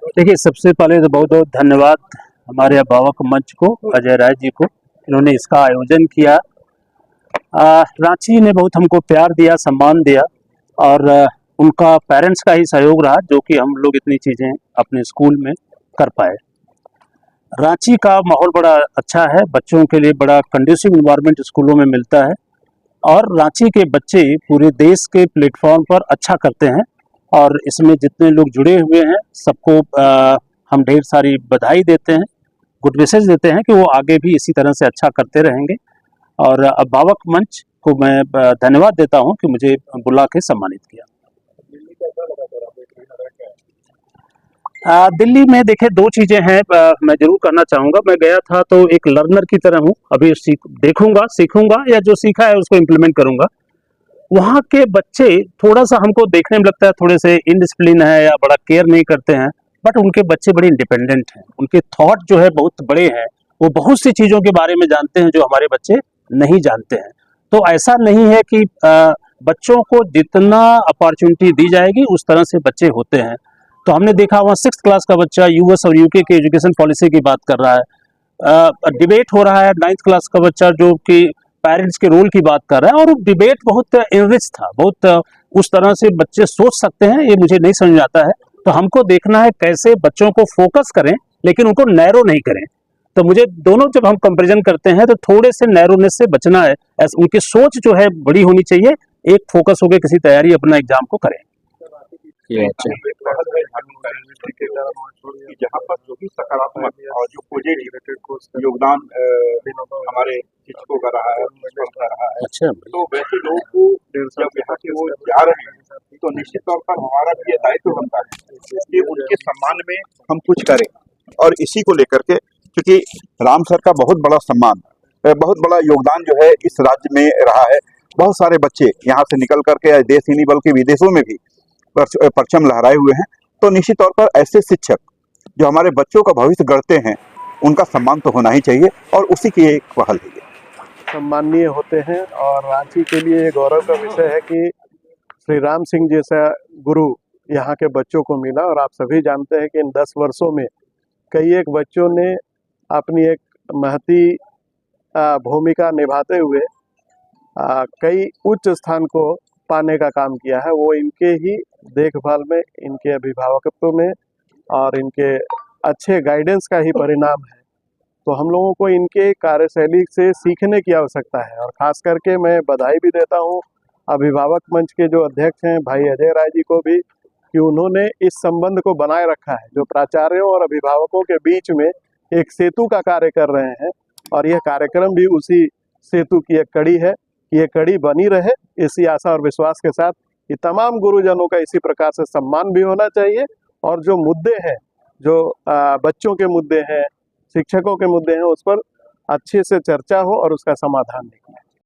देखिए, सबसे पहले तो बहुत बहुत धन्यवाद हमारे अभिभावक मंच को, अजय राय जी को। इन्होंने इसका आयोजन किया। रांची ने बहुत हमको प्यार दिया, सम्मान दिया, और उनका पेरेंट्स का ही सहयोग रहा जो कि हम लोग इतनी चीज़ें अपने स्कूल में कर पाए। रांची का माहौल बड़ा अच्छा है, बच्चों के लिए बड़ा कंड्यूसिव इन्वायरमेंट स्कूलों में मिलता है, और रांची के बच्चे पूरे देश के प्लेटफॉर्म पर अच्छा करते हैं। और इसमें जितने लोग जुड़े हुए हैं सबको हम ढेर सारी बधाई देते हैं, गुड विशेस देते हैं कि वो आगे भी इसी तरह से अच्छा करते रहेंगे। और अभिभावक मंच को मैं धन्यवाद देता हूं कि मुझे बुला के सम्मानित किया। दिल्ली में देखिए, दो चीज़ें हैं, मैं ज़रूर करना चाहूँगा। मैं गया था तो एक लर्नर की तरह हूँ, अभी देखूँगा, सीखूँगा, या जो सीखा है उसको इम्प्लीमेंट करूँगा। वहाँ के बच्चे थोड़ा-सा हमको देखने में लगता है थोड़े से इनडिसिप्लिन है या बड़ा केयर नहीं करते हैं, बट उनके बच्चे बड़े इंडिपेंडेंट हैं। उनके थॉट जो है बहुत बड़े हैं, वो बहुत सी चीज़ों के बारे में जानते हैं जो हमारे बच्चे नहीं जानते हैं। तो ऐसा नहीं है कि बच्चों को जितना अपॉर्चुनिटी दी जाएगी उस तरह से बच्चे होते हैं। तो हमने देखा वहाँ 6th क्लास का बच्चा यूएस और यूके के एजुकेशन पॉलिसी की बात कर रहा है। डिबेट हो रहा है 9th क्लास का बच्चा जो कि पेरेंट्स के रोल की बात कर रहा है, और डिबेट बहुत इनरिच था, बहुत उस तरह से बच्चे सोच सकते हैं, ये मुझे नहीं समझ आता है। तो हमको देखना है कैसे बच्चों को फोकस करें लेकिन उनको नैरो नहीं करें। तो मुझे दोनों जब हम कंपैरिजन करते हैं तो थोड़े से नैरोनेस से बचना है। उनकी सोच जो है बड़ी होनी चाहिए, एक फोकस होकर किसी तैयारी अपना एग्जाम को करें। जहाँ पर जो भी सकारात्मक और जो पॉजिटिव योगदान हमारे शिक्षकों का रहा है, अच्छा, तो वैसे लोग को जब यहाँ के वो जा रहे हैं तो निश्चित तौर पर हमारा भी ये दायित्व बनता है कि उनके सम्मान में हम कुछ करें। और इसी को लेकर के, क्योंकि राम सर का बहुत बड़ा सम्मान, बहुत बड़ा योगदान जो है इस राज्य में रहा है। बहुत सारे बच्चे यहाँ से निकल करके देश ही नहीं बल्कि विदेशों में भी परचम लहराए हुए हैं। तो निश्चित तौर पर ऐसे शिक्षक जो हमारे बच्चों का भविष्य गढ़ते हैं, उनका सम्मान तो होना ही चाहिए, और उसी की एक पहल है। सम्माननीय होते हैं, और रांची के लिए ये गौरव का विषय है कि श्री राम सिंह जैसा गुरु यहाँ के बच्चों को मिला। और आप सभी जानते हैं कि इन 10 वर्षों में कई एक बच्चों ने अपनी एक महती भूमिका निभाते हुए कई उच्च स्थान को पाने का काम किया है। वो इनके ही देखभाल में, इनके अभिभावकत्व में और इनके अच्छे गाइडेंस का ही परिणाम है। तो हम लोगों को इनके कार्यशैली से सीखने की आवश्यकता है। और ख़ास करके मैं बधाई भी देता हूँ अभिभावक मंच के जो अध्यक्ष हैं भाई अजय राय जी को भी, कि उन्होंने इस संबंध को बनाए रखा है, जो प्राचार्यों और अभिभावकों के बीच में एक सेतु का कार्य कर रहे हैं। और यह कार्यक्रम भी उसी सेतु की एक कड़ी है कि ये कड़ी बनी रहे। इसी आशा और विश्वास के साथ कि तमाम गुरुजनों का इसी प्रकार से सम्मान भी होना चाहिए, और जो मुद्दे हैं, जो बच्चों के मुद्दे हैं, शिक्षकों के मुद्दे हैं, उस पर अच्छे से चर्चा हो और उसका समाधान निकले।